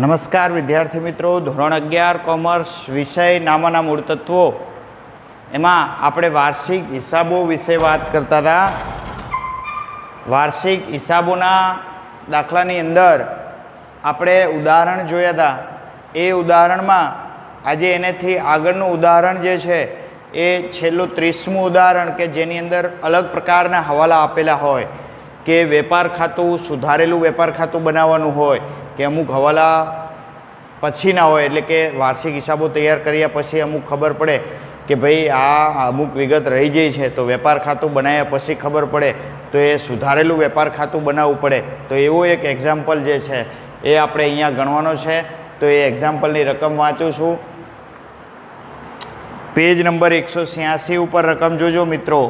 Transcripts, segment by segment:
નમસ્કાર વિદ્યાર્થી મિત્રો, ધોરણ 11 કોમર્સ વિષય નામાના મૂળ તત્વો એમાં આપણે વાર્ષિક હિસાબો વિશે વાત કરતા હતા. વાર્ષિક હિસાબોના દાખલાની અંદર આપણે ઉદાહરણ જોયા હતા. એ ઉદાહરણમાં આજે એનેથી આગળનું ઉદાહરણ જે છે એ છેલ્લું 30મું ઉદાહરણ કે જેની અંદર અલગ પ્રકારના હવાલા આપેલા હોય કે વેપાર ખાતું, સુધારેલું વેપાર ખાતું બનાવવાનું હોય કે અમુક હવાલા પછીના હોય, એટલે કે વાર્ષિક હિસાબો તૈયાર કર્યા પછી અમુક ખબર પડે કે ભાઈ આ અમુક વિગત રહી જાય છે, તો વેપાર ખાતું બનાવ્યા પછી ખબર પડે તો એ સુધારેલું વેપાર ખાતું બનાવવું પડે. તો એવો એક એક્ઝામ્પલ જે છે એ આપણે અહીંયા ગણવાનો છે. તો એ એક્ઝામ્પલની રકમ વાંચું છું. પેજ નંબર 186 ઉપર રકમ જોજો મિત્રો.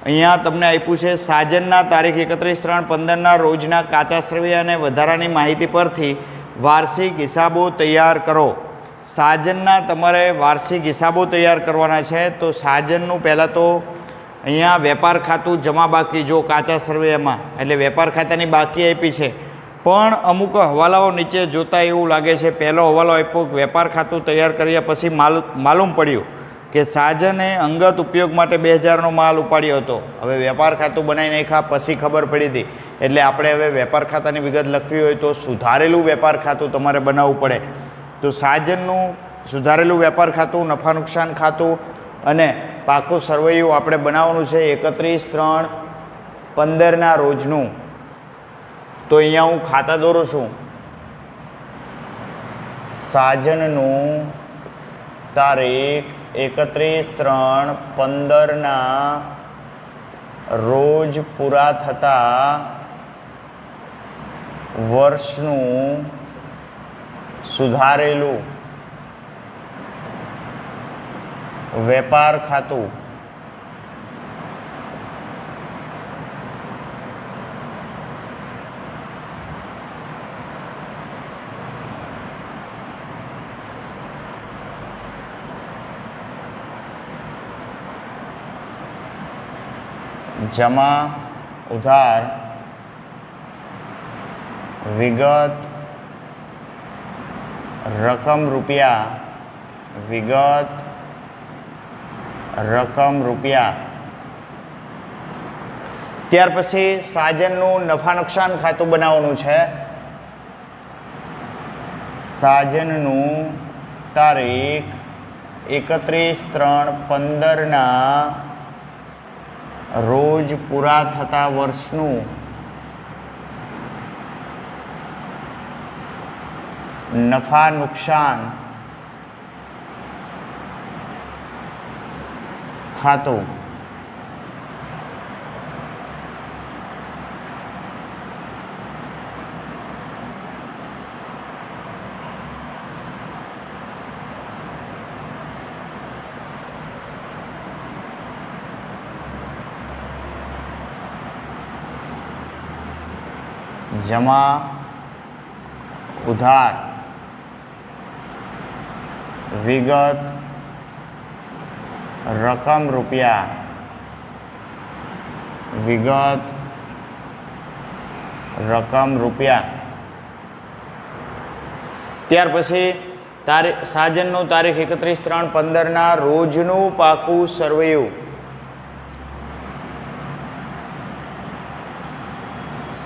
અહીંયા તમને આપ્યું છે સાજનના તારીખ 31/3/15ના રોજના કાચા શ્રવ્ય અને વધારાની માહિતી પરથી વાર્ષિક હિસાબો તૈયાર કરો. સાજનના તમારે વાર્ષિક હિસાબો તૈયાર કરવાના છે. તો સાજનનું પહેલાં તો અહીંયા વેપાર ખાતું જમા બાકી જો કાચા શ્રવ્યમાં, એટલે વેપાર ખાતાની બાકી આપી છે. પણ અમુક હવાલાઓ નીચે જોતાં એવું લાગે છે, પહેલો હવાલો આપ્યો વેપાર ખાતું તૈયાર કર્યા પછી માલુમ પડ્યું કે સાજને અંગત ઉપયોગ માટે 2000નો માલ ઉપાડ્યો હતો. હવે વેપાર ખાતું બનાવી નાખ્યા પછી ખબર પડી હતી, એટલે આપણે હવે વેપાર ખાતાની વિગત લખવી હોય તો સુધારેલું વેપાર ખાતું તમારે બનાવવું પડે. તો સાજનનું સુધારેલું વેપાર ખાતું, નફા નુકસાન ખાતું અને પાકું સરવૈયું આપણે બનાવવાનું છે 31/3/15ના રોજનું. તો અહીંયા હું ખાતા દોરું છું. સાજનનું તારીખ 31/3/15ના રોજ પૂરા થતા વર્ષનું સુધારેલું વેપાર ખાતું જમા ઉધાર વિગત રકમ રૂપિયા, વિગત રકમ રૂપિયા. ત્યાર પછી સાજનનું નફા નુકસાન ખાતું બનાવવાનું છે. સાજનનું તારીખ 31/3/15ના રોજ પૂરા થતા વર્ષનું નફા નુકસાન ખાતું. જમા ઉધાર વિગત રકમ રૂપિયા, વિગત રકમ રૂપિયા. ત્યાર પછી સાજનનું તારીખ 31/3/15ના રોજનું પાકું સરવૈયું.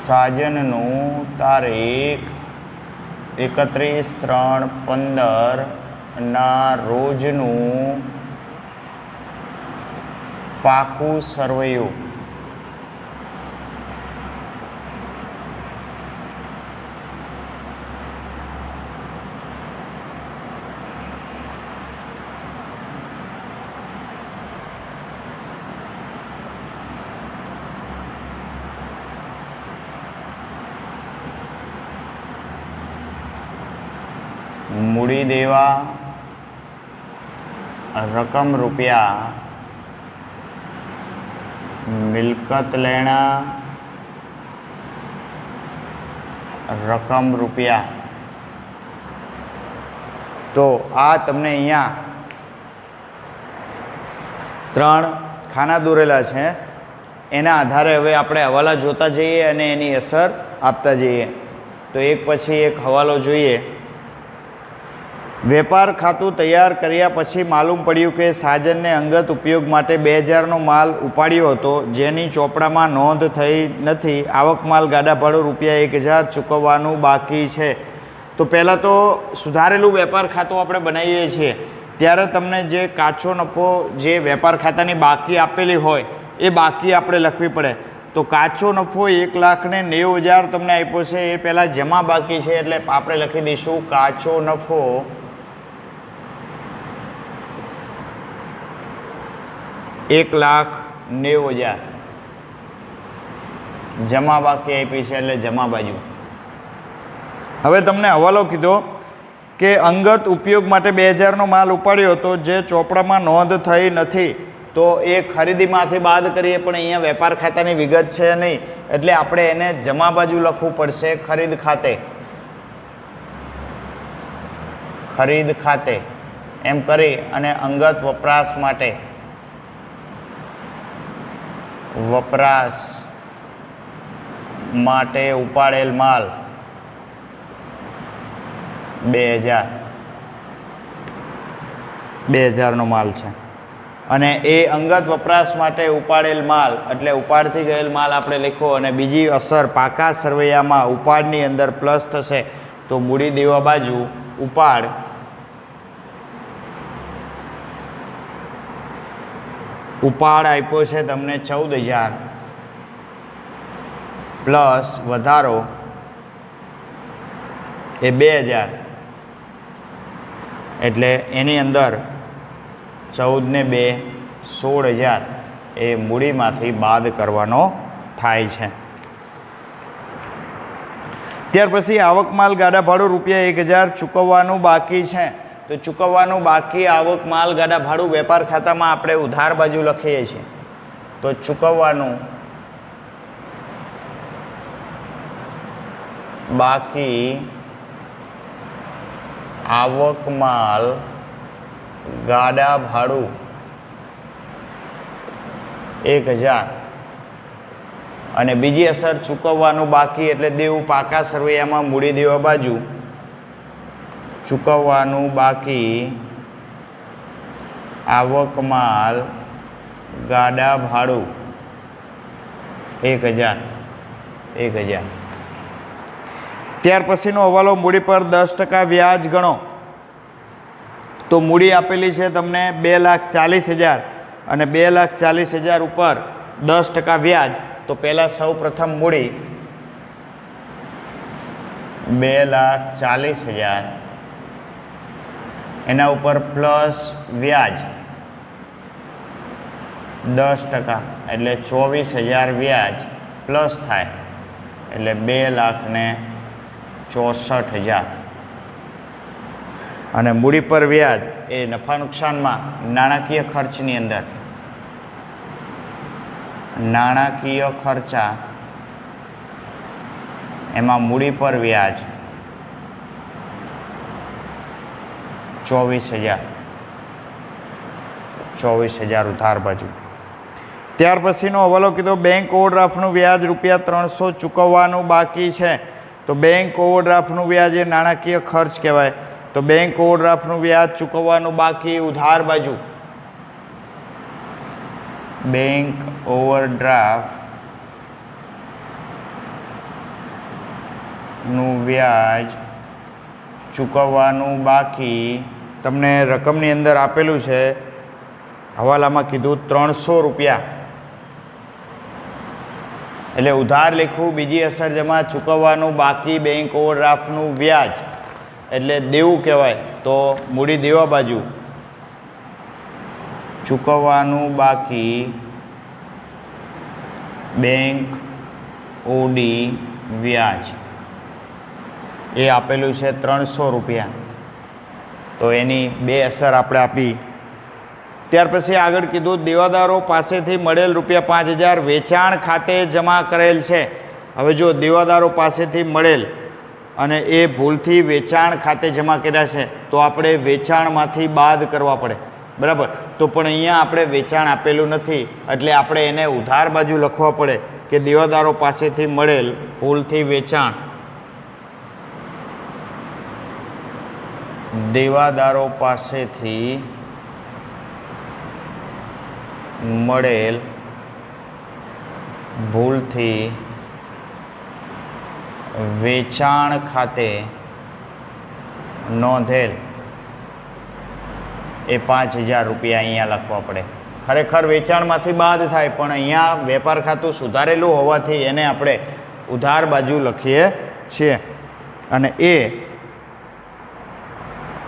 સાજનનું તારીખ 31/3/15ના રોજનું પાકું સરવૈયું. મૂડી દેવા રકમ રૂપિયા, મિલકત લેણા રકમ રૂપિયા. તો આ તમને અહીંયા 3 ખાના દોરેલા છે. એના આધારે હવે આપણે હવાલા જોતા જઈએ અને એની અસર આપતા જઈએ. તો એક પછી એક હવાલો જોઈએ. વેપાર ખાતું તૈયાર કર્યા પછી માલુમ પડ્યું કે સાજનને અંગત ઉપયોગ માટે 2000નો માલ ઉપાડ્યો હતો, જેની ચોપડામાં નોંધ થઈ નથી. આવક માલ ગાડા ભાડું રૂપિયા 1000 ચૂકવવાનું બાકી છે. તો પહેલાં તો સુધારેલું વેપાર ખાતું આપણે બનાવીએ છીએ ત્યારે તમને જે કાચો નફો જે વેપાર ખાતાની બાકી આપેલી હોય એ બાકી આપણે લખવી પડે. તો કાચો નફો 1,90,000 તમને આપ્યો છે, એ પહેલાં જમા બાકી છે એટલે આપણે લખી દઈશું કાચો નફો 1,90,000 જમા બાકી આપી છે એટલે જમા બાજુ. હવે તમને હવાલો કીધો કે અંગત ઉપયોગ માટે 2000નો માલ ઉપાડ્યો હતો, જે ચોપડામાં નોંધ થઈ નથી. તો એ ખરીદીમાંથી બાદ કરીએ પણ અહીંયા વેપાર ખાતાની વિગત છે નહીં એટલે આપણે એને જમા બાજુ લખવું પડશે. ખરીદ ખાતે, ખરીદ ખાતે એમ કરી અને અંગત વપરાશ માટે ઉપાડેલ માલ 2000નો માલ છે અને એ અંગત વપરાશ માટે ઉપાડેલ માલ એટલે ઉપાડથી ગયેલ માલ આપણે લખો. અને બીજી અસર પાકા સરવૈયામાં ઉપાડની અંદર પ્લસ થશે. તો મૂડી દેવા બાજુ ઉપાડ આપ્યો છે તમને 14,000 પ્લસ વધારો એ 2,000 એટલે એની અંદર 14 ને 2 16,000 એ મૂડીમાંથી બાદ કરવાનો થાય છે. ત્યાર પછી આવક માલ ગાડા ભાડું રૂપિયા 1,000 ચૂકવવાનું બાકી છે. તો ચૂકવવાનું બાકી આવક માલ ગાડા ભાડું વેપાર ખાતામાં આપણે ઉધાર બાજુ લખીએ છીએ. તો ચૂકવવાનું બાકી આવક માલ ગાડા ભાડું 1,000 અને બીજી અસર ચૂકવવાનું બાકી એટલે દેવું પાકા સરવૈયામાં મૂડી દેવા બાજુ ચૂકવવાનું બાકી આવક માલ ગાડા ભાડું 1,000. ત્યાર પછીનો હવાલો મૂડી પર 10% વ્યાજ ગણો. તો મૂડી આપેલી છે તમને 2,40,000 અને 2,40,000 ઉપર 10% વ્યાજ. તો પહેલાં સૌ પ્રથમ મૂડી 2,40,000 એના ઉપર પ્લસ વ્યાજ 10% એટલે 24,000 વ્યાજ પ્લસ થાય એટલે 2,64,000 અને મૂડી પર વ્યાજ એ નફા નુકસાનમાં નાણાકીય ખર્ચની અંદર નાણાકીય ખર્ચા એમાં મૂડી પર વ્યાજ 24,000 ઉધાર બાજુ. ત્યાર પછીનો હવાલો કીધો બેંક ઓવરડ્રાફ્ટનું વ્યાજ રૂપિયા 300 ચૂકવવાનું બાકી છે. તો બેંક ઓવરડ્રાફ્ટનું વ્યાજ એ નાણાકીય ખર્ચ કહેવાય. તો બેંક ઓવરડ્રાફ્ટનું વ્યાજ ચૂકવવાનું બાકી ઉધાર બાજુ. બેંક ઓવરડ્રાફ્ટનું વ્યાજ ચૂકવવાનું બાકી તમને રકમની અંદર આપેલું છે, હવાલામાં કીધું 300 રૂપિયા એટલે ઉધાર લખવું. બીજી અસર જમા ચૂકવવાનું બાકી બેંક ઓવરડ્રાફ્ટનું વ્યાજ એટલે દેવું કહેવાય. તો મૂડી દેવા બાજુ ચૂકવવાનું બાકી બેંક ઓડી વ્યાજ એ આપેલું છે 300 રૂપિયા. તો એની બે અસર આપણે આપી. ત્યાર પછી આગળ કીધું દેવાદારો પાસેથી મળેલ રૂપિયા 5,000 વેચાણ ખાતે જમા કરેલ છે. હવે જો દેવાદારો પાસેથી મળેલ અને એ ભૂલથી વેચાણ ખાતે જમા કર્યા છે તો આપણે વેચાણમાંથી બાદ કરવા પડે, બરાબર. તો પણ અહીંયા આપણે વેચાણ આપેલું નથી એટલે આપણે એને ઉધાર બાજુ લખવા પડે કે દેવાદારો પાસેથી મળેલ ભૂલથી વેચાણ દેવાદારો પાસેથી મળેલ ભૂલથી વેચાણ ખાતે નોંધેલ એ 5,000 રૂપિયા અહીંયા લખવા પડે. ખરેખર વેચાણમાંથી બાદ થાય, પણ અહીંયા વેપાર ખાતું સુધારેલું હોવાથી એને આપણે ઉધાર બાજુ લખીએ છીએ.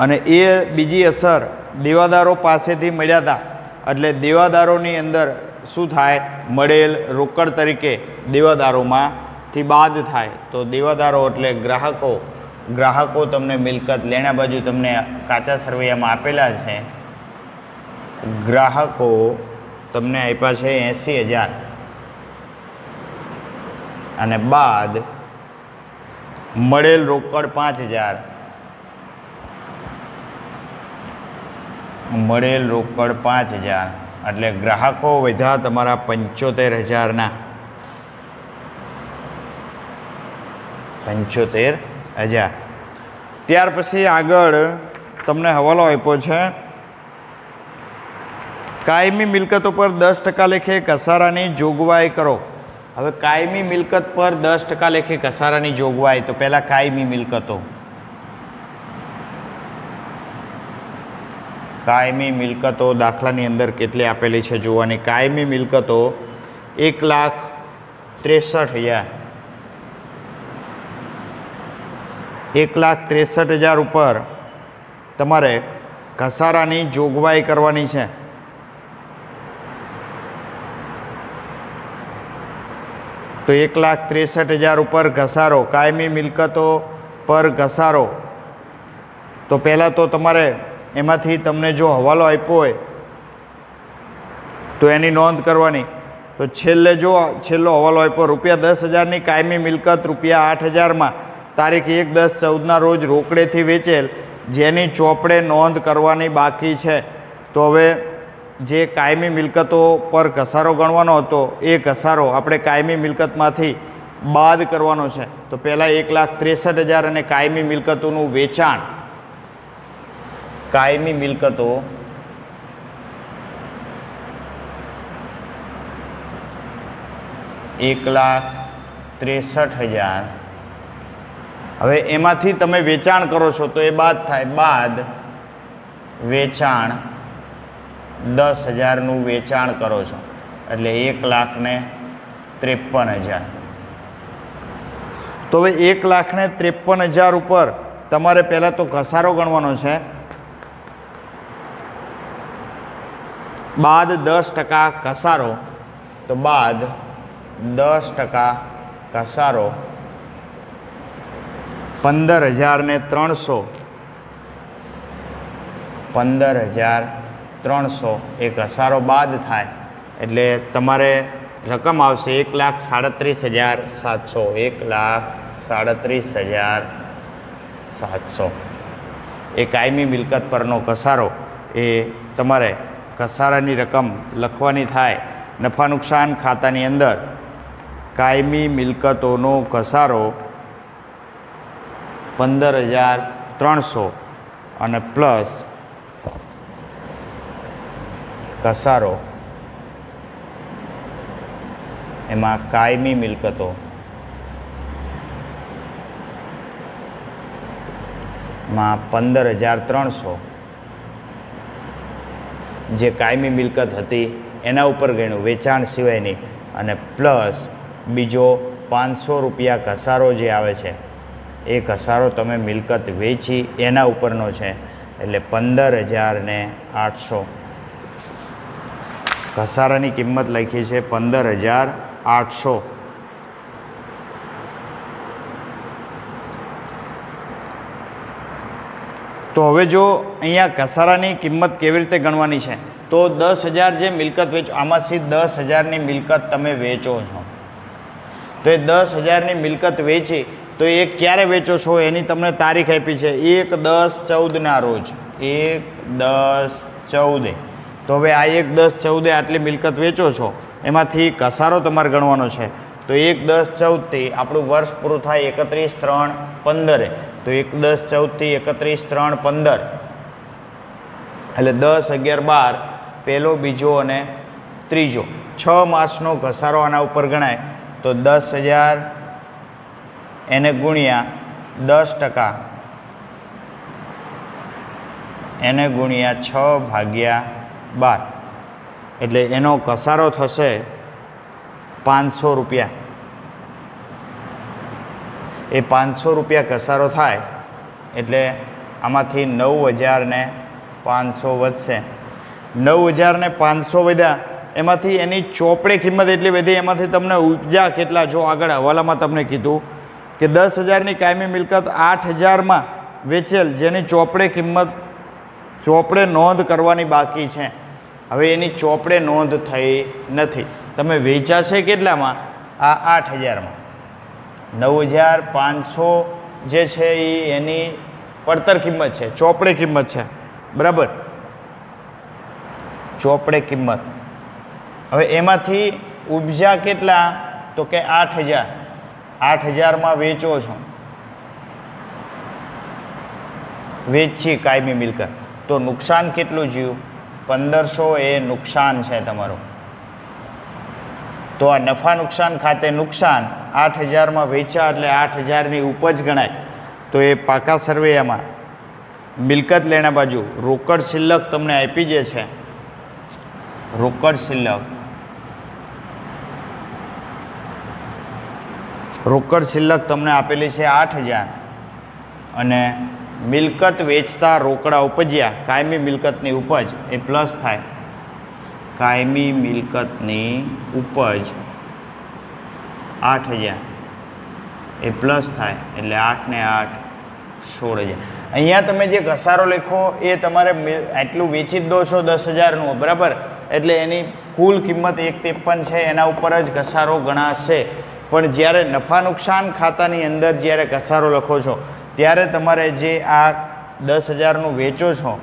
અને એ બીજી અસર દેવાદારો પાસેથી મળ્યા હતા, એટલે દેવાદારોની અંદર શું થાય? મળેલ રોકડ તરીકે દેવાદારોમાંથી બાદ થાય. તો દેવાદારો એટલે ગ્રાહકો તમને મિલકત લેણા બાજુ તમને કાચા સરવૈયામાં આપેલા છે. ગ્રાહકો તમને આપ્યા છે 80,000 અને બાદ મળેલ રોકડ 5,000. મળેલ રોકડ 5,000 એટલે ગ્રાહકો વધ્યા તમારા 75,000ના. 75,000. ત્યાર પછી આગળ તમને હવાલો આપ્યો છે, કાયમી મિલકતો પર 10% લેખે ઘસારાની જોગવાઈ કરો. હવે કાયમી મિલકત પર 10% લેખે ઘસારાની જોગવાઈ. તો પહેલાં કાયમી મિલકતો. કાયમી મિલકતો દાખલાની અંદર કેટલી આપેલી છે જોવાની. કાયમી મિલકતો 1,63,000. 1,63,000 ઉપર તમારે ઘસારાની જોગવાઈ કરવાની છે. તો 1,63,000 ઉપર ઘસારો, કાયમી મિલકતો પર ઘસારો. તો પહેલાં તો તમારે એમાંથી તમને જો હવાલો આપ્યો હોય તો એની નોંધ કરવાની. તો છેલ્લો હવાલો આપ્યો ₹10,000ની કાયમી મિલકત ₹8,000માં તારીખ 1/10/14ના રોજ રોકડેથી વેચેલ, જેની ચોપડે નોંધ કરવાની બાકી છે. તો હવે જે કાયમી મિલકતો પર ઘસારો ગણવાનો હતો એ ઘસારો આપણે કાયમી મિલકતમાંથી બાદ કરવાનો છે. તો પહેલાં 1,63,000 અને કાયમી મિલકતોનું વેચાણ. કાયમી મિલકતો 1,63,000. હવે એમાંથી તમે વેચાણ કરો છો તો એ બાદ થાય. બાદ વેચાણ 10,000નું વેચાણ કરો છો એટલે 1,53,000. તો હવે 1,53,000 ઉપર તમારે પહેલાં તો ઘસારો ગણવાનો છે. બાદ 10% ઘસારો. તો બાદ 10% ઘસારો 15,300. 15,300 એ ઘસારો બાદ થાય એટલે તમારે રકમ આવશે 1,37,700. 1,37,700 એ કાયમી મિલકત પરનો ઘસારો. એ તમારે ઘસારાની રકમ લખવાની થાય નફા નુકસાન ખાતાની અંદર. કાયમી મિલકતોનો ઘસારો 15,300 અને પ્લસ ઘસારો એમાં કાયમી મિલકતો માં 15,300 જે કાયમી મિલકત હતી એના ઉપર ગણ્યું વેચાણ સિવાયની, અને પ્લસ બીજો 500 રૂપિયા ઘસારો જે આવે છે એ ઘસારો તમે મિલકત વેચી એના ઉપરનો છે એટલે 15,800. ઘસારાની કિંમત લખી છે 15,800. તો હવે જો અહીંયા ઘસારાની કિંમત કેવી રીતે ગણવાની છે, તો 10,000 જે મિલકત વેચો આમાંથી 10,000ની મિલકત તમે વેચો છો. તો એ 10,000ની મિલકત વેચી તો એ ક્યારે વેચો છો એની તમને તારીખ આપી છે 1/10/14ના રોજ. 1/10/14. તો હવે આ 1/10/14 આટલી મિલકત વેચો છો, એમાંથી ઘસારો તમારે ગણવાનો છે. તો 1/10/14થી આપણું વર્ષ પૂરું થાય 31/3/15. તો 1 10 14 31 3 15 એટલે 10 11 12 પહેલો બીજો અને ત્રીજો 6 માસનો ઘસારો આના ઉપર ગણાય તો 10,000 એને ગુણ્યા 10%, એને ગુણ્યા 6/12 એટલે એનો ઘસારો થશે 500 રૂપિયા. એ 500 રૂપિયા ઘસારો થાય એટલે આમાંથી 9,500 વધશે. 9,500 વધ્યા એમાંથી એની ચોપડે કિંમત એટલી વધી, એમાંથી તમને ઉપજા કેટલા, જો આગળ હવાલામાં તમને કીધું કે 10,000ની કાયમી મિલકત 8,000માં વેચેલ, જેની ચોપડે કિંમત ચોપડે નોંધ કરવાની બાકી છે. હવે એની ચોપડે નોંધ થઈ નથી. તમે વેચ્યા છે કેટલામાં? આ 8,000માં. 9,500 જે છે એ એની પડતર કિંમત છે, ચોપડે કિંમત છે, બરાબર, ચોપડે કિંમત. હવે એમાંથી ઉપજા કેટલા? તો કે 8,000. 8,000માં વેચો છો, વેચી કાયમી મિલકત, તો નુકસાન કેટલું જ્યું? 1,500 એ નુકસાન છે તમારું. તો આ નફા નુકસાન ખાતે નુકસાન 8,000માં વેચ્યા એટલે 8,000ની ઉપજ ગણાય. તો એ પાકા સરવૈયામાં મિલકત લેણા બાજુ રોકડ શિલ્લક તમને આપી જે છે, રોકડ શિલ્લક, રોકડ શિલ્લક તમને આપેલી છે 8,000 અને મિલકત વેચતા રોકડા ઉપજ્યા, કાયમી મિલકતની ઉપજ એ પ્લસ થાય. કાયમી મિલકતની ઉપજ 8,000 એ પ્લસ થાય એટલે 8 ને 8 16,000. અહીંયા તમે જે ઘસારો લખો એ તમારે આટલું વેચી જ દો છો 10,000નું, બરાબર, એટલે એની કુલ કિંમત 153 છે, એના ઉપર જ ઘસારો ગણાશે. પણ જ્યારે નફા નુકસાન ખાતાની અંદર જ્યારે ઘસારો લખો છો ત્યારે તમારે જે આ 10,000નું વેચો છો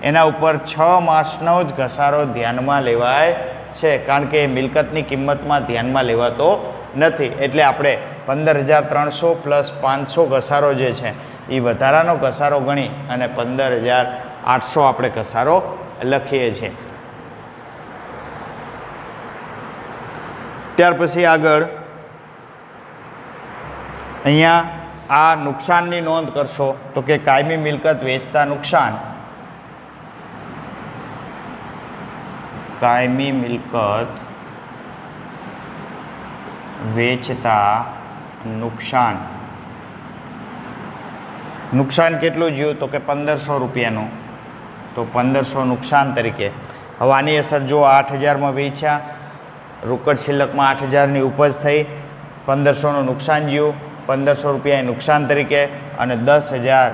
એના ઉપર 6 માસનો જ ઘસારો ધ્યાનમાં લેવાય છે, કારણ કે મિલકતની કિંમતમાં ધ્યાનમાં લેવાતો નથી. એટલે આપણે 15,300 પ્લસ 500 ઘસારો જે છે એ વધારાનો ઘસારો ગણી અને 15,800 આપણે ઘસારો લખીએ છીએ. ત્યાર પછી આગળ અહીંયા આ નુકસાનની નોંધ કરશો તો કે કાયમી મિલકત વેચતા નુકસાન, કાયમી મિલકત વેચતા નુકસાન. નુકસાન કેટલું જ્યું? તો કે 1,500 રૂપિયાનું. તો 1,500 નુકસાન તરીકે. હવે આની અસર જો 8,000માં વેચ્યા, રોકડ શિલ્લકમાં 8,000ની ઉપજ થઈ, 1,500નું નુકસાન જ્યું, 1,500 રૂપિયા નુકસાન તરીકે, અને 10,000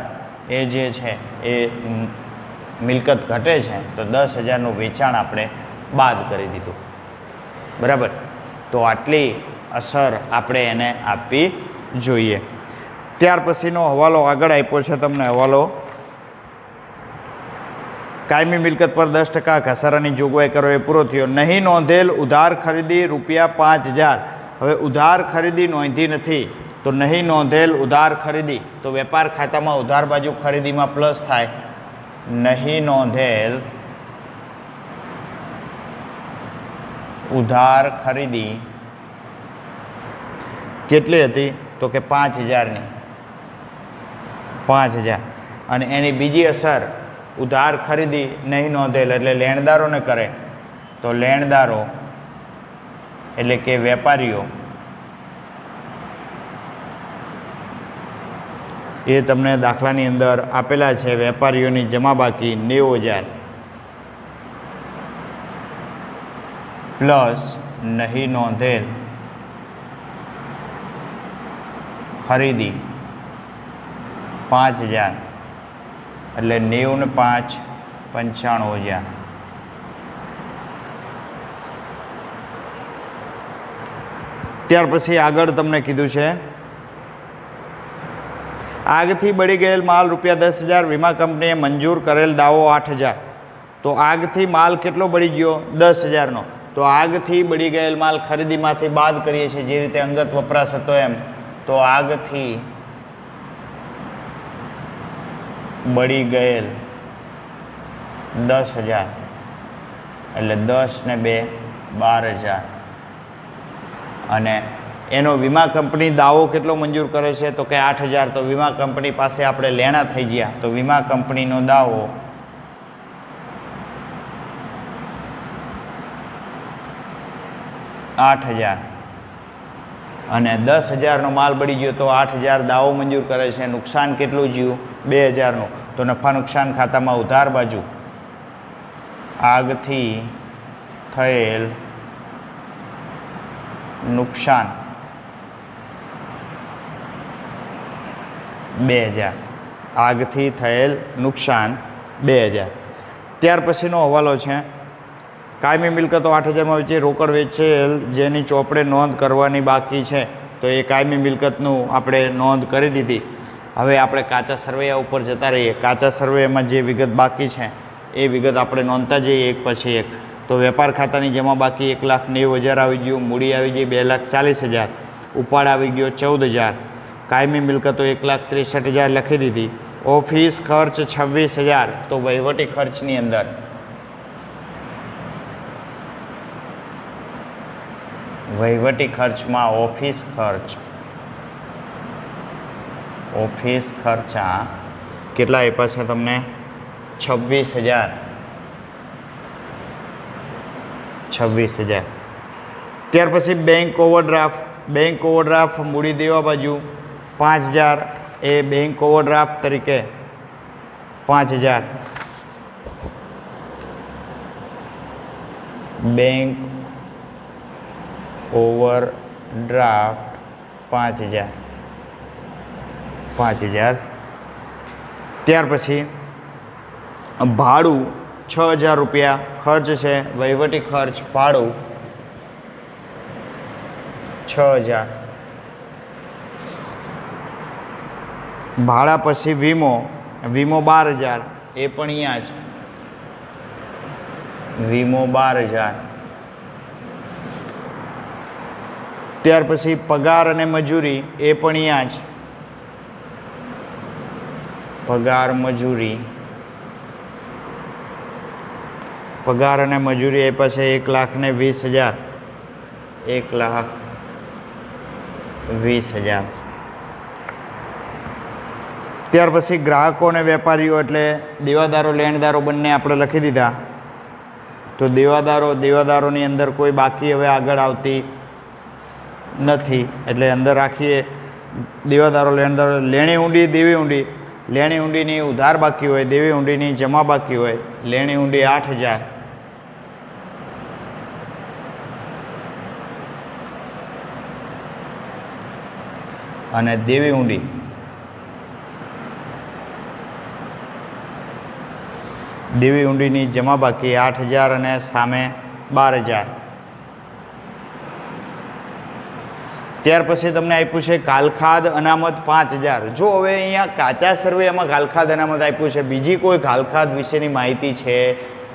એ જે છે એ મિલકત ઘટે છે તો 10,000નું વેચાણ આપણે બાદ કરી દીધું, બરાબર. તો આટલી અસર આપણે એને આપવી જોઈએ. ત્યાર પછીનો હવાલો આગળ આપ્યો છે તમને. હવાલો કાયમી મિલકત પર 10% ઘસારાની જોગવાઈ કરો એ પૂરો થયો. નહીં નોંધેલ ઉધાર ખરીદી ₹5,000. હવે ઉધાર ખરીદી નોંધી નથી તો નહીં નોંધેલ ઉધાર ખરીદી, તો વેપાર ખાતામાં ઉધાર બાજુ ખરીદીમાં પ્લસ થાય. નહીં નોંધેલ ઉધાર ખરીદી કેટલી હતી? તો કે 5,000ની. 5,000. અને એની બીજી અસર ઉધાર ખરીદી નહીં નોંધેલ એટલે લેણદારોને કરે, તો લેણદારો એટલે કે વેપારીઓ એ તમને દાખલાની અંદર આપેલા છે. વેપારીઓની જમા બાકી 90,000 પ્લસ નહીં નોંધેલ ખરીદી 5,000 એટલે 90 ને 5 95,000. ત્યાર પછી આગળ તમને કીધું છે આગથી બળી ગયેલ માલ ₹10,000, વીમા કંપનીએ મંજૂર કરેલ દાવો 8,000. તો આગથી માલ કેટલો બળી ગયો? 10,000નો. તો આગથી બળી ગયેલ માલ ખરીદીમાંથી બાદ કરીએ છીએ, જે રીતે અંગત વપરાશ હતો એમ. તો આગથી બળી ગયેલ 10,000 એટલે 10 ને 2 12,000 અને એનો વીમા કંપની દાવો કેટલો મંજૂર કરે છે તો કે 8,000 તો વીમા કંપની પાસે આપણે લેણા થઈ ગયા તો વીમા કંપનીનો દાવો 8,000 અને 10,000નો માલ બળી ગયો તો 8,000 દાવો મંજૂર કરે છે નુકસાન કેટલું જ્યું 2,000નું તો નફા નુકસાન ખાતામાં ઉધાર બાજુ આગથી થયેલ નુકસાન 2,000 આગથી થયેલ નુકસાન 2,000 ત્યાર પછીનો હવાલો છે કાયમી મિલકતો 8,000માં વેચી રોકડ વેચેલ જેની ચોપડે નોંધ કરવાની બાકી છે તો એ કાયમી મિલકતનું આપણે નોંધ કરી દીધી હવે આપણે કાચા સર્વૈયા ઉપર જતા રહીએ કાચા સર્વૈયામાં જે વિગત બાકી છે એ વિગત આપણે નોંધતા જઈએ એક પછી એક તો વેપાર ખાતાની જમા બાકી 1,90,000 આવી ગયું મૂડી આવી ગઈ 2,40,000 ઉપાડ આવી ગયો 14,000 કાયમી મિલકતો 1,63,000 લખી દીધી ઓફિસ ખર્ચ 26,000 તો વહીવટી ખર્ચની અંદર વહીવટી ખર્ચમાં ઓફિસ ખર્ચા કેટલા આપ્યા છે તમને 26,000 ત્યાર પછી બેંક ઓવરડ્રાફ્ટ મૂડી દેવા બાજુ 5,000 એ બેંક ઓવરડ્રાફ્ટ તરીકે 5,000 બેંક ઓવરડ્રાફ્ટ 5,000 ત્યાર પછી ભાડું 6,000 રૂપિયા ખર્ચ છે વહીવટી ખર્ચ ભાડું 6,000 ભાડા પછી વીમો 12,000 એ પણ અહીંયા જ વીમો 12,000 ત્યાર પછી પગાર અને મજૂરી એ પણ અહીંયા જ પગાર અને મજૂરી આપ્યા છે 1,20,000 1,20,000 ત્યાર પછી ગ્રાહકો અને વેપારીઓ એટલે દેવાદારો લેણદારો બંને આપણે લખી દીધા તો દેવાદારોની અંદર કોઈ બાકી હવે આગળ આવતી નથી એટલે અંદર રાખીએ દેવાદારો લેણદારો લેણી ઊંડી દેવી ઊંડી લેણી ઊંડીની ઉધાર બાકી હોય દેવી ઊંડીની જમા બાકી હોય લેણી ઊંડી 8,000 અને દેવી ઊંડીની જમા બાકી 8,000 અને સામે 12,000 ત્યાર પછી તમને આપ્યું છે કાલખાદ અનામત 5,000 જો હવે અહીંયા કાચા સર્વેમાં કાલખાદ અનામત આપ્યું છે બીજી કોઈ કાલખાદ વિશેની માહિતી છે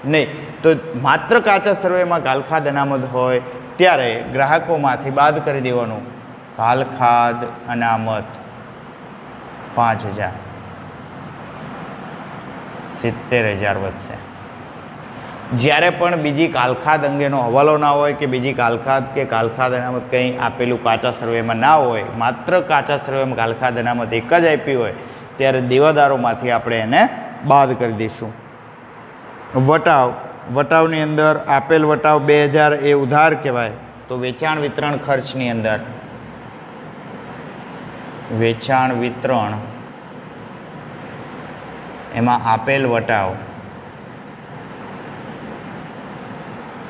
નહીં તો માત્ર કાચા સર્વેમાં કાલખાદ અનામત હોય ત્યારે ગ્રાહકોમાંથી બાદ કરી દેવાનું કાલખાદ અનામત 5,000 70,000 વધશે જ્યારે પણ બીજી કાલખાદ અંગેનો હવાલો ના હોય કે બીજી કાલખાદ અનામત કંઈ આપેલું કાચા સર્વેમાં ના હોય માત્ર કાચા સર્વેમાં કાલખાદ અનામત એક જ આપી હોય ત્યારે દેવાદારોમાંથી આપણે એને બાદ કરી દઈશું વટાવની અંદર આપેલ વટાવ 2,000 એ ઉધાર કહેવાય તો વેચાણ વિતરણ ખર્ચની અંદર વેચાણ વિતરણ એમાં આપેલ વટાવ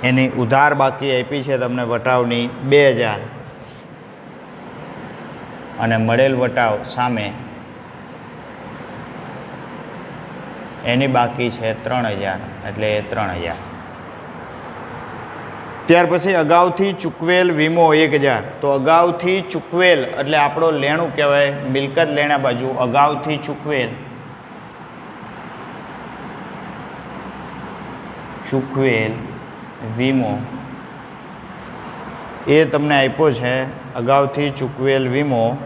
એની ઉધાર બાકી આપી છે તમને વટાવની 2,000 અને મળેલ વટાવ સામે એની બાકી છે 3,000 એટલે 3,000 ત્યાર પછી અગાઉથી ચૂકવેલ વીમો 1,000 તો અગાઉથી ચૂકવેલ એટલે આપણો લેણું કહેવાય મિલકત લેણા બાજુ અગાઉથી ચૂકવેલ વીમો એ તમને આપ્યો છે અગાઉથી ચૂકવેલ વીમો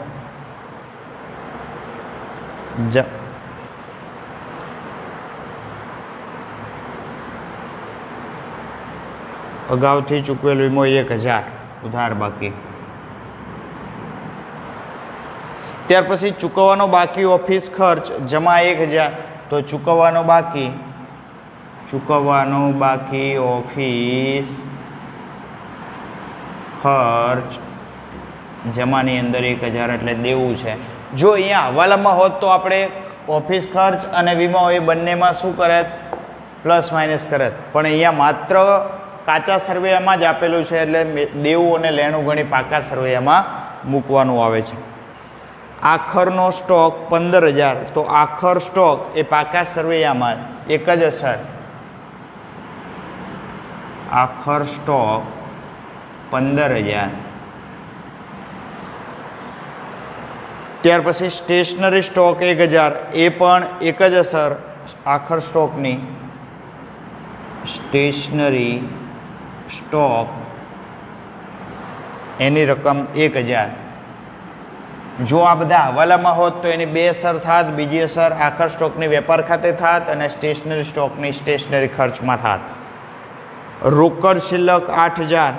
અગાઉથી ચૂકવેલ વીમો 1000 ઉધાર બાકી. ત્યાર પછી ચૂકવવાનો બાકી ઓફિસ ખર્ચ જમા 1000. તો ચૂકવવાનો બાકી ઓફિસ ખર્ચ જમાની અંદર 1000 એટલે દેવું છે. જો અહીંયા હવાલામાં હોત તો આપણે ઓફિસ ખર્ચ અને વીમો એ બંનેમાં શું કરત? Plus minus કરત. પણ અહીંયા માત્ર કાચા સરવૈયામાં જ આપેલું છે એટલે દેવું અને લેણું ગણી પાકા સરવૈયામાં મૂકવાનું આવે છે. આખરનો સ્ટોક 15000. તો આખર સ્ટોક એ પાકા સરવૈયામાં એક જ અસર. આખર સ્ટોક 15000. ત્યાર પછી સ્ટેશનરી સ્ટોક 1000. એ પણ એક જ અસર આખર સ્ટોકની. સ્ટેશનરી સ્ટોક એની રકમ 1000. જો આ બધા હવાલામાં હોત તો એની બે અસર થાત. બીજી અસર આખર સ્ટોકની વેપાર ખાતે થાત અને સ્ટેશનરી સ્ટોકની સ્ટેશનરી ખર્ચમાં થાત. રોકડ શિલ્લક 8000.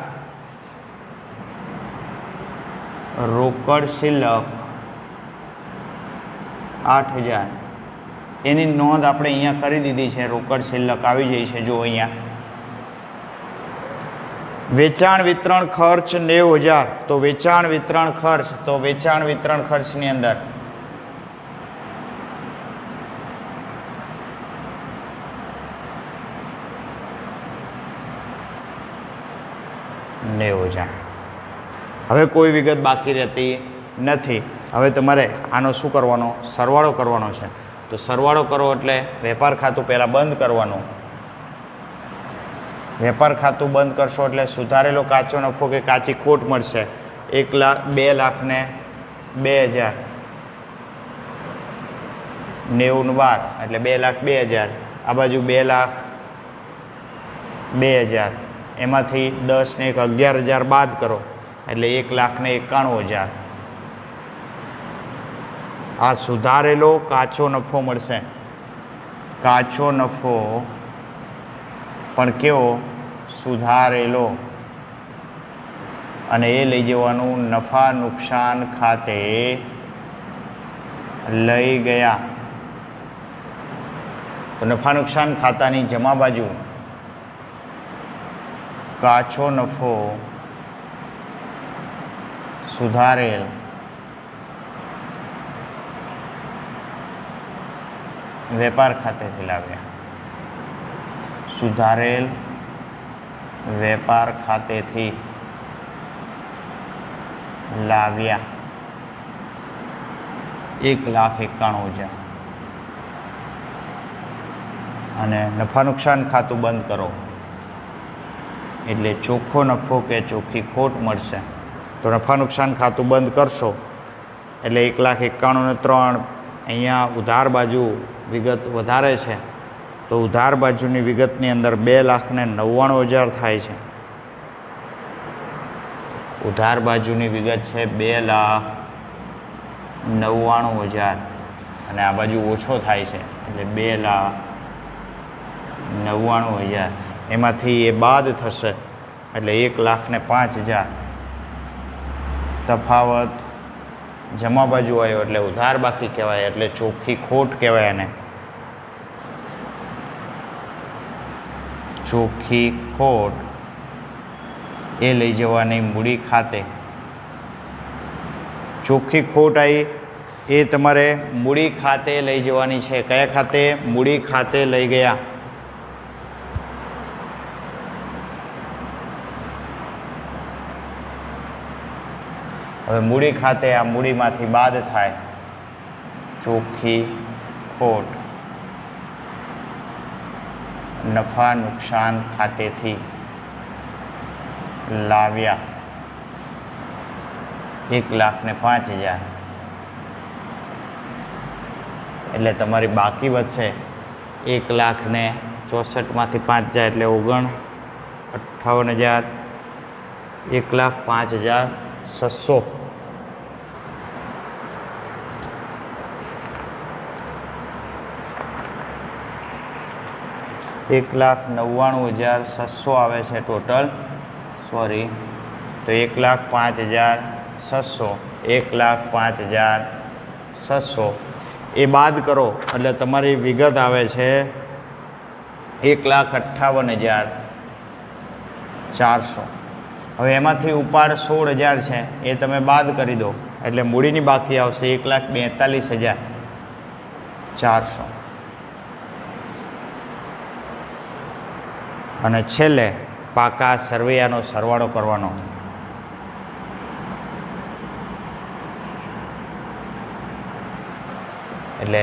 રોકડ શિલ્લક 8000. એની નોંધ આપણે અહીંયા કરી દીધી છે. રોકડ શિલ્લક આવી જાય છે જો અહીંયા. વેચાણ વિતરણ ખર્ચ 90000. તો વેચાણ વિતરણ ખર્ચની અંદર હવે કોઈ વિગત બાકી રહેતી નથી. હવે તમારે આનો શું કરવાનો? સરવાળો કરવાનો છે. તો સરવાળો કરો એટલે વેપાર ખાતું પહેલાં બંધ કરવાનું. વેપાર ખાતું બંધ કરશો એટલે સુધારેલો કાચો નફો કે કાચી ખોટ મળશે 2,02,000. 90 એટલે 2,02,000. આ બાજુ 2,02,000. એમાંથી 10 ને 11,000 બાદ કરો એટલે 1,91,000. આ સુધારેલો કાચો નફો મળશે. કાચો નફો પણ કેવો? સુધારેલો. અને એ લઈ જવાનું નફા નુકસાન ખાતે લઈ ગયા. તો નફા નુકસાન ખાતાની જમા બાજુ કાચો નફો સુધારેલ વેપાર ખાતેથી લાવ્યા. સુધારેલ વેપાર ખાતેથી લાવ્યા 1,91,000. અને નફા નુકસાન ખાતું બંધ કરો એટલે ચોખ્ખો નફો કે ચોખ્ખી ખોટ મળશે. તો નફા નુકસાન ખાતું બંધ કરશો એટલે 1,91,003. અહીંયા ઉધાર બાજુ વિગત વધારે છે તો ઉધાર બાજુની વિગતની અંદર 2,99,000 થાય છે. ઉધાર બાજુની વિગત છે 2,99,000 અને આ બાજુ ઓછો થાય છે એટલે 2,99,000. એમાંથી એ બાદ થશે એટલે 1,05,000. તફાવત જમા બાજુ આવ્યો એટલે ઉધાર બાકી કહેવાય એટલે ચોખ્ખી ખોટ કહેવાય. એને ચોખ્ખી ખોટ એ લઈ જવાની મૂડી ખાતે. ચોખ્ખી ખોટ આવી એ તમારે મૂડી ખાતે લઈ જવાની છે. કયા ખાતે? મૂડી ખાતે લઈ ગયા. હવે મૂડી ખાતે આ મૂડીમાંથી બાદ થાય ચોખ્ખી ખોટ. નફા નુકસાન ખાતેથી લાવ્યા 1,05,000. એટલે તમારી બાકી વધશે 1,64,000માંથી 5 જાય એટલે 59,58,000. 1,05,600. 1,99,600 આવે છે ટોટલ, સોરી, તો 1,05,600, 1,05,600 એ બાદ કરો એટલે તમારી વિગત આવે છે 1,58,400. હવે એમાંથી ઉપાડ 16,000 છે એ તમે બાદ કરી દો એટલે મૂડીની બાકી આવશે 1,42,400. અને છેલ્લે પાકા સરવૈયાનો સરવાળો કરવાનો. એટલે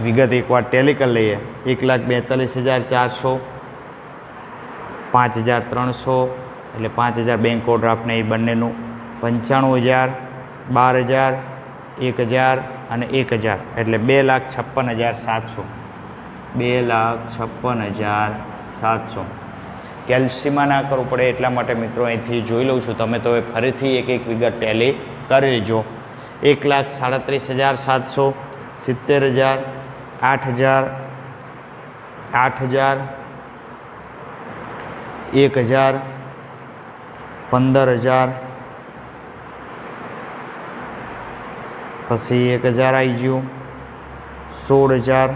વિગત એકવાર ટેલી કરી લઈએ. 1,42,400, 5,300 એટલે 5,000 બેંક ઓવરડ્રાફ્ટને એ બંનેનું, 95,000, 12,000, 1,000 અને 1,000 એટલે 2,56,700. 2,56,700. કેલ્સીમાં ના કરવું પડે એટલા માટે મિત્રો અહીંથી જોઈ લઉં છું. તમે તો ફરીથી એક વિગત ટેલી કરી લેજો. 1,37,700, 70,000, 8,000, 8,000, 1,000, 15,000, પછી 1,000 આવી ગયું, 16,000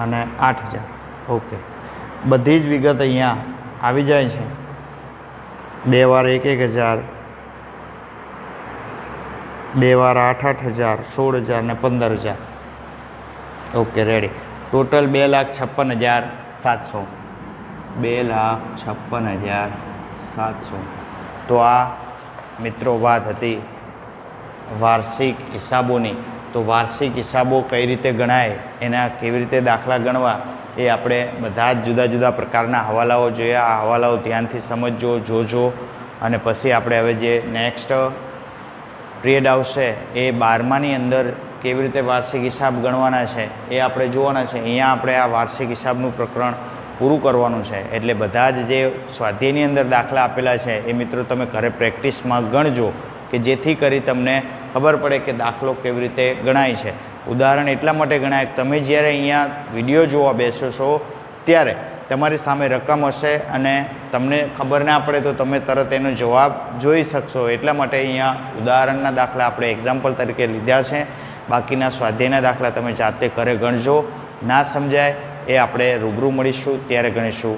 અને 8,000. ઓકે, બધી જ વિગત અહીંયા આવી જાય છે. 2 વાર 1,000, 2 વાર 8,000, 16,000 ને 15,000. Okay, ready. ટોટલ 2,56,700. 2,56,700. તો આ મિત્રો વાત હતી વાર્ષિક હિસાબોની. તો વાર્ષિક હિસાબો કઈ રીતે ગણાય, એના કેવી રીતે દાખલા ગણવા, એ આપણે બધા જ જુદા જુદા પ્રકારના હવાલાઓ જોયા. આ હવાલાઓ ધ્યાનથી સમજજો, જોજો. અને પછી આપણે હવે જે નેક્સ્ટ પિરિયડ આવશે એ 12માની અંદર કેવી રીતે વાર્ષિક હિસાબ ગણવાના છે એ આપણે જોવાના છે. અહીંયા આપણે આ વાર્ષિક હિસાબનું પ્રકરણ પૂરું કરવાનું છે. એટલે બધા જ જે સ્વાધ્યાયની અંદર દાખલા આપેલા છે એ મિત્રો તમે ઘરે પ્રેક્ટિસમાં ગણજો કે જેથી કરી તમને ખબર પડે કે દાખલો કેવી રીતે ગણાય છે. ઉદાહરણ એટલા માટે ગણાય કે તમે જ્યારે અહીંયા વિડીયો જોવા બેસો છો ત્યારે તમારી સામે રકમ હશે અને તમને ખબર ના પડે તો તમે તરત એનો જવાબ જોઈ શકશો. એટલા માટે અહીંયા ઉદાહરણના દાખલા આપણે એક્ઝામ્પલ તરીકે લીધા છે. બાકીના સ્વાધ્યાયના દાખલા તમે જાતે ઘરે ગણજો. ના સમજાય એ આપણે રૂબરૂ મળીશું ત્યારે ગણીશું.